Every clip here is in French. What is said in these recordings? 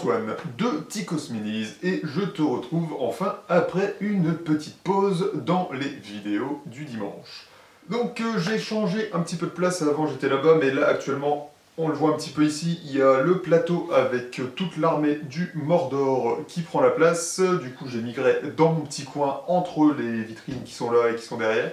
Antoine de Ticos Minis et je te retrouve enfin après une petite pause dans les vidéos du dimanche. Donc j'ai changé un petit peu de place, avant j'étais là-bas mais là actuellement on le voit un petit peu ici, il y a le plateau avec toute l'armée du Mordor qui prend la place. Du coup j'ai migré dans mon petit coin entre les vitrines qui sont là et qui sont derrière.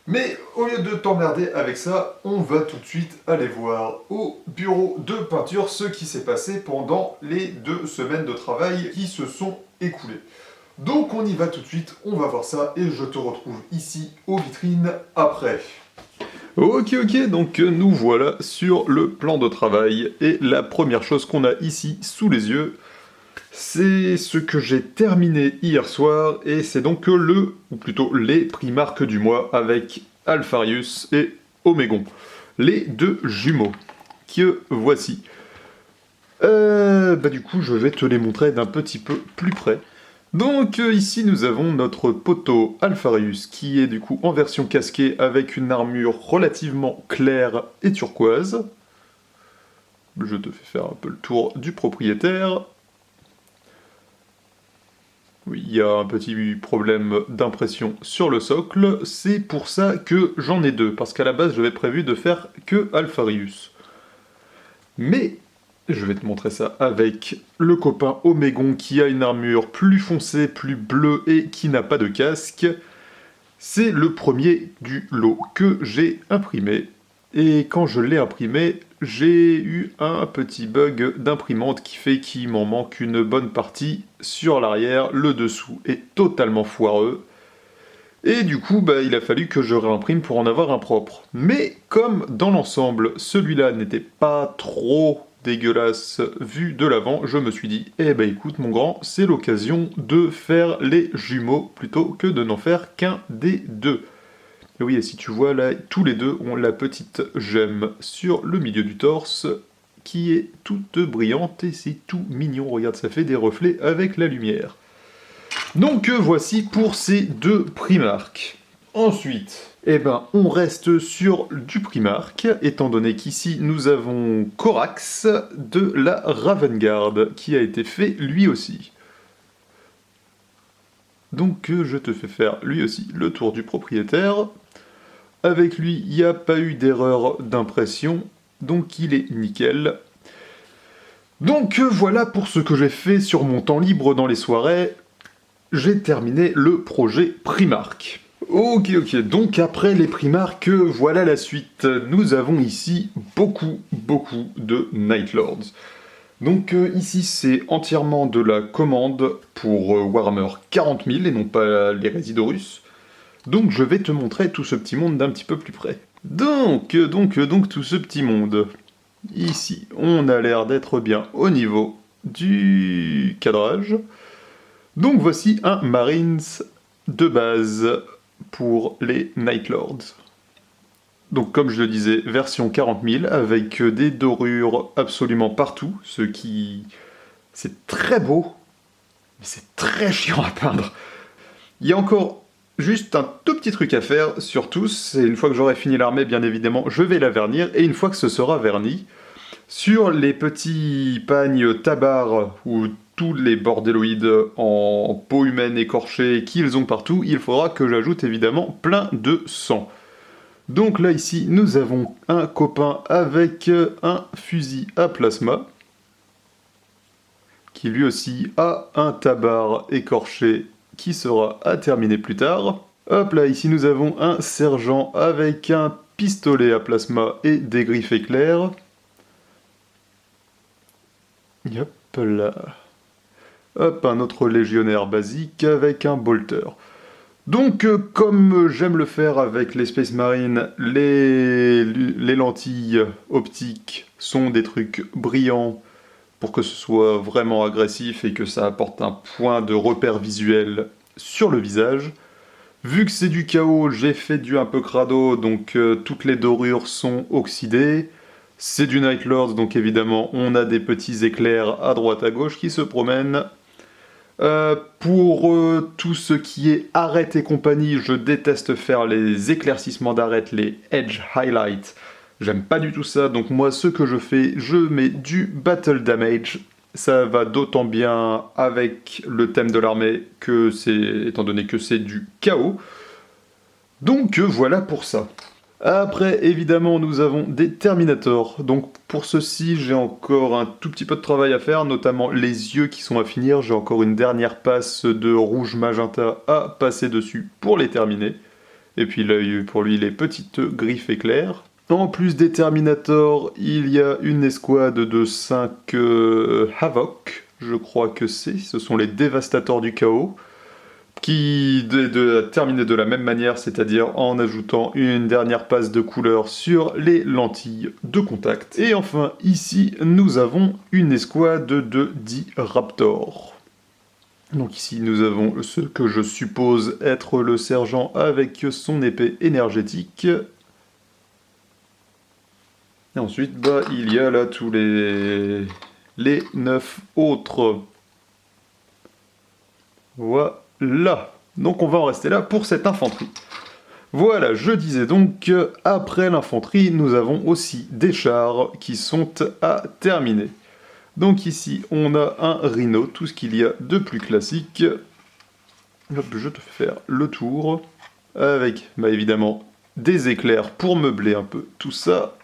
Mais au lieu de t'emmerder avec ça, on va tout de suite aller voir au bureau de peinture ce qui s'est passé pendant les 2 semaines de travail qui se sont écoulées. Donc on y va tout de suite, on va voir ça et je te retrouve ici aux vitrines après. Ok, donc nous voilà sur le plan de travail et la première chose qu'on a ici sous les yeux, c'est ce que j'ai terminé hier soir, et c'est donc ou plutôt les Primarques du mois avec Alpharius et Omégon, les 2 jumeaux, que voici. Du coup, je vais te les montrer d'un petit peu plus près. Donc ici nous avons notre poteau Alpharius qui est du coup en version casquée avec une armure relativement claire et turquoise. Je te fais faire un peu le tour du propriétaire. Oui, il y a un petit problème d'impression sur le socle, c'est pour ça que j'en ai 2, parce qu'à la base j'avais prévu de faire que Alpharius. Mais je vais te montrer ça avec le copain Omégon qui a une armure plus foncée, plus bleue et qui n'a pas de casque. C'est le premier du lot que j'ai imprimé. Et quand je l'ai imprimé, j'ai eu un petit bug d'imprimante qui fait qu'il m'en manque une bonne partie sur l'arrière. Le dessous est totalement foireux. Et du coup, il a fallu que je réimprime pour en avoir un propre. Mais comme dans l'ensemble, celui-là n'était pas trop dégueulasse vu de l'avant, je me suis dit, écoute mon grand, c'est l'occasion de faire les jumeaux plutôt que de n'en faire qu'un des 2. Et oui, et si tu vois là, tous les 2 ont la petite gemme sur le milieu du torse qui est toute brillante et c'est tout mignon. Regarde, ça fait des reflets avec la lumière. Donc voici pour ces 2 Primarques. Ensuite, on reste sur du Primarque, étant donné qu'ici nous avons Corax de la Ravengard, qui a été fait lui aussi. Donc je te fais faire lui aussi le tour du propriétaire. Avec lui, il n'y a pas eu d'erreur d'impression, donc il est nickel. Donc voilà pour ce que j'ai fait sur mon temps libre dans les soirées. J'ai terminé le projet Primarque. Ok, donc après les Primarques, voilà la suite. Nous avons ici beaucoup de Night Lords. Donc ici c'est entièrement de la commande pour Warhammer 40 000 et non pas les Résidorus. Donc je vais te montrer tout ce petit monde d'un petit peu plus près. Donc tout ce petit monde. Ici, on a l'air d'être bien au niveau du cadrage. Donc voici un Marines de base pour les Night Lords. Donc comme je le disais, version 40 000 avec des dorures absolument partout, ce qui... c'est très beau, mais c'est très chiant à peindre. Il y a encore juste un tout petit truc à faire sur tous, et une fois que j'aurai fini l'armée, bien évidemment, je vais la vernir, et une fois que ce sera verni, sur les petits pagnes tabar ou tous les bordéloïdes en peau humaine écorchée qu'ils ont partout, il faudra que j'ajoute évidemment plein de sang. Donc là ici, nous avons un copain avec un fusil à plasma, qui lui aussi a un tabar écorché qui sera à terminer plus tard. Hop là, ici nous avons un sergent avec un pistolet à plasma et des griffes éclairs. Hop là. Hop, un autre légionnaire basique avec un bolter. Donc, comme j'aime le faire avec les Space Marines, les lentilles optiques sont des trucs brillants pour que ce soit vraiment agressif et que ça apporte un point de repère visuel sur le visage. Vu que c'est du chaos, j'ai fait du un peu crado, donc toutes les dorures sont oxydées. C'est du Night Lords, donc évidemment on a des petits éclairs à droite à gauche qui se promènent. Pour tout ce qui est arêtes et compagnie, je déteste faire les éclaircissements d'arêtes, les edge highlights. J'aime pas du tout ça, donc moi ce que je fais, je mets du battle damage Ça va d'autant bien avec le thème de l'armée que étant donné que c'est du chaos. Donc voilà pour ça. Après, évidemment, nous avons des Terminators. Donc pour ceci, j'ai encore un tout petit peu de travail à faire, notamment les yeux qui sont à finir. J'ai encore une dernière passe de rouge magenta à passer dessus pour les terminer. Et puis l'œil, pour lui, les petites griffes éclairs. En plus des Terminators, il y a une escouade de 5 Havoc, je crois que c'est. Ce sont les dévastateurs du chaos qui terminer de la même manière, c'est-à-dire en ajoutant une dernière passe de couleur sur les lentilles de contact. Et enfin, ici, nous avons une escouade de 10 Raptors. Donc ici, nous avons ce que je suppose être le sergent avec son épée énergétique. Et ensuite, il y a là tous les 9 autres. Voilà. Donc on va en rester là pour cette infanterie. Voilà, je disais donc, après l'infanterie, nous avons aussi des chars qui sont à terminer. Donc ici, on a un Rhino, tout ce qu'il y a de plus classique. Hop, je te fais faire le tour, avec, évidemment, des éclairs pour meubler un peu tout ça.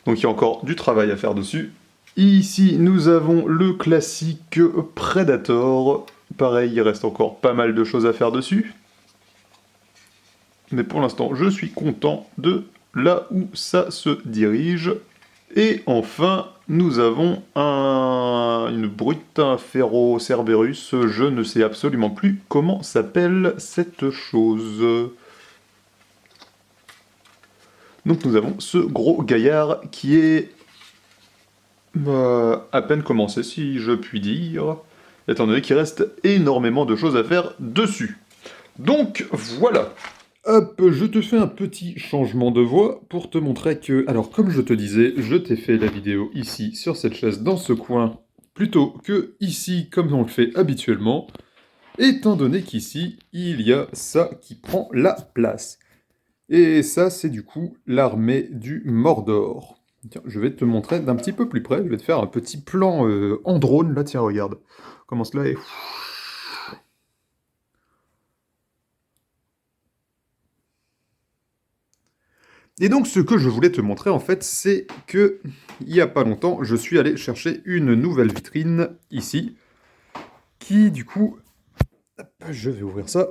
Donc il y a encore du travail à faire dessus. Ici, nous avons le classique Predator. Pareil, il reste encore pas mal de choses à faire dessus. Mais pour l'instant, je suis content de là où ça se dirige. Et enfin, nous avons une brute, un Ferro Cerberus. Je ne sais absolument plus comment s'appelle cette chose. Donc nous avons ce gros gaillard qui est à peine commencé, si je puis dire, étant donné qu'il reste énormément de choses à faire dessus. Donc voilà. Hop, je te fais un petit changement de voix pour te montrer que... Alors, comme je te disais, je t'ai fait la vidéo ici, sur cette chaise, dans ce coin, plutôt que ici, comme on le fait habituellement, étant donné qu'ici, il y a ça qui prend la place. Et ça, c'est du coup l'armée du Mordor. Tiens, je vais te montrer d'un petit peu plus près, je vais te faire un petit plan en drone, là, tiens, regarde. Comment cela est... Et donc ce que je voulais te montrer en fait, c'est que il n'y a pas longtemps, je suis allé chercher une nouvelle vitrine ici, qui du coup, hop, je vais ouvrir ça,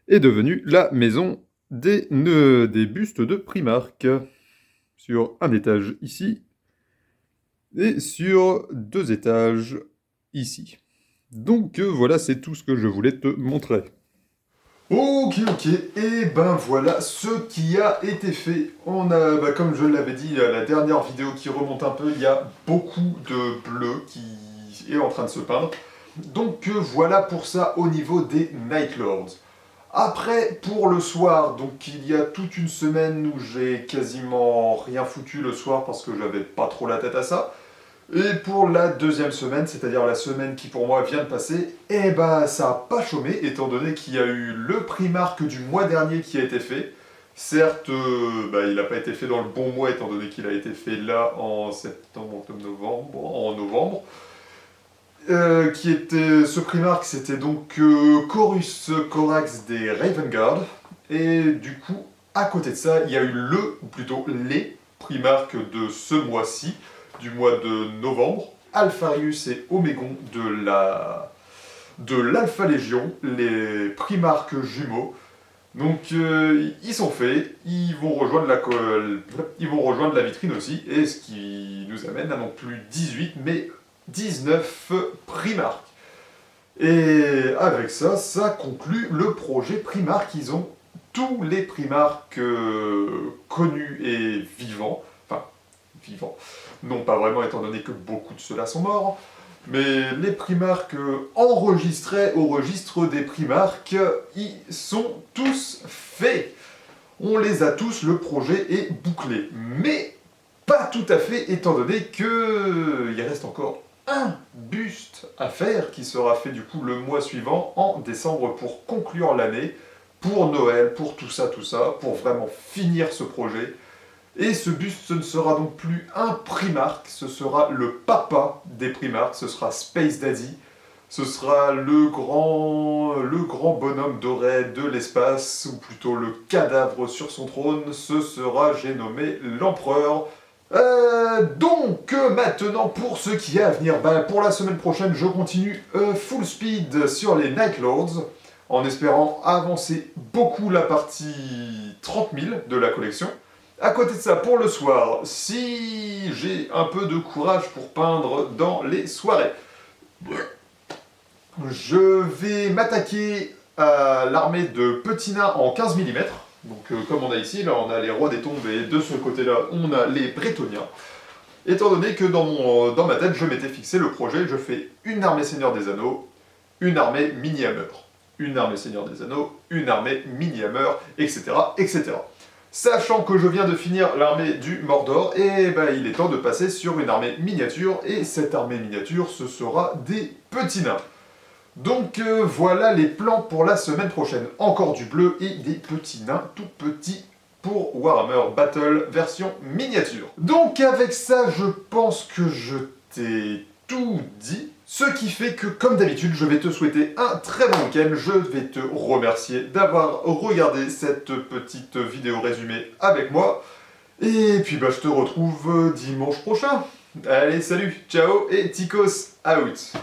est devenue la maison des bustes de Primark, sur un étage ici, et sur 2 étages ici. Donc voilà, c'est tout ce que je voulais te montrer. Ok, et ben voilà ce qui a été fait. On a, comme je l'avais dit, la dernière vidéo qui remonte un peu, il y a beaucoup de bleu qui est en train de se peindre. Donc voilà pour ça au niveau des Night Lords. Après, pour le soir, donc il y a toute une semaine où j'ai quasiment rien foutu le soir parce que j'avais pas trop la tête à ça. Et pour la deuxième semaine, c'est-à-dire la semaine qui pour moi vient de passer, eh ben ça n'a pas chômé, étant donné qu'il y a eu le Primark du mois dernier qui a été fait. Certes, il n'a pas été fait dans le bon mois, étant donné qu'il a été fait là en septembre, octobre, novembre, en novembre. Ce Primark, c'était donc Chorus Corax des Ravenguard. Et du coup, à côté de ça, il y a eu ou plutôt les Primark de ce mois-ci, du mois de novembre, Alpharius et Omégon de l'Alpha Légion, les Primarques jumeaux. Donc ils sont faits, ils vont rejoindre la vitrine aussi, et ce qui nous amène à non plus 18, mais 19 Primarques. Et avec ça, ça conclut le projet Primark. Ils ont tous les Primarques connus et vivants, vivants, non pas vraiment étant donné que beaucoup de ceux-là sont morts, mais les Primarques enregistrés au registre des Primarques, ils sont tous faits. On les a tous, le projet est bouclé. Mais pas tout à fait, étant donné qu'il reste encore un buste à faire, qui sera fait du coup le mois suivant, en décembre, pour conclure l'année, pour Noël, pour tout ça, pour vraiment finir ce projet. Et ce buste, ce ne sera donc plus un Primark, ce sera le papa des Primark, ce sera Space Daddy. Ce sera le grand bonhomme doré de l'espace, ou plutôt le cadavre sur son trône, ce sera, j'ai nommé, l'empereur. Donc, maintenant, pour ce qui est à venir, pour la semaine prochaine, je continue full speed sur les Night Lords, en espérant avancer beaucoup la partie 30 000 de la collection. À côté de ça, pour le soir, si j'ai un peu de courage pour peindre dans les soirées, je vais m'attaquer à l'armée de petits nains en 15 mm. Donc comme on a ici, là on a les rois des tombes et de ce côté-là on a les brétoniens. Étant donné que dans ma tête je m'étais fixé le projet, je fais une armée Seigneur des Anneaux, une armée Mini-Hammer. Une armée Seigneur des Anneaux, une armée Mini-Hammer, etc., etc. Sachant que je viens de finir l'armée du Mordor, et il est temps de passer sur une armée miniature, et cette armée miniature, ce sera des petits nains. Donc voilà les plans pour la semaine prochaine. Encore du bleu et des petits nains tout petits pour Warhammer Battle version miniature. Donc avec ça, je pense que je t'ai tout dit. Ce qui fait que, comme d'habitude, je vais te souhaiter un très bon week-end. Je vais te remercier d'avoir regardé cette petite vidéo résumée avec moi. Et puis je te retrouve dimanche prochain. Allez, salut, ciao et Ticos out.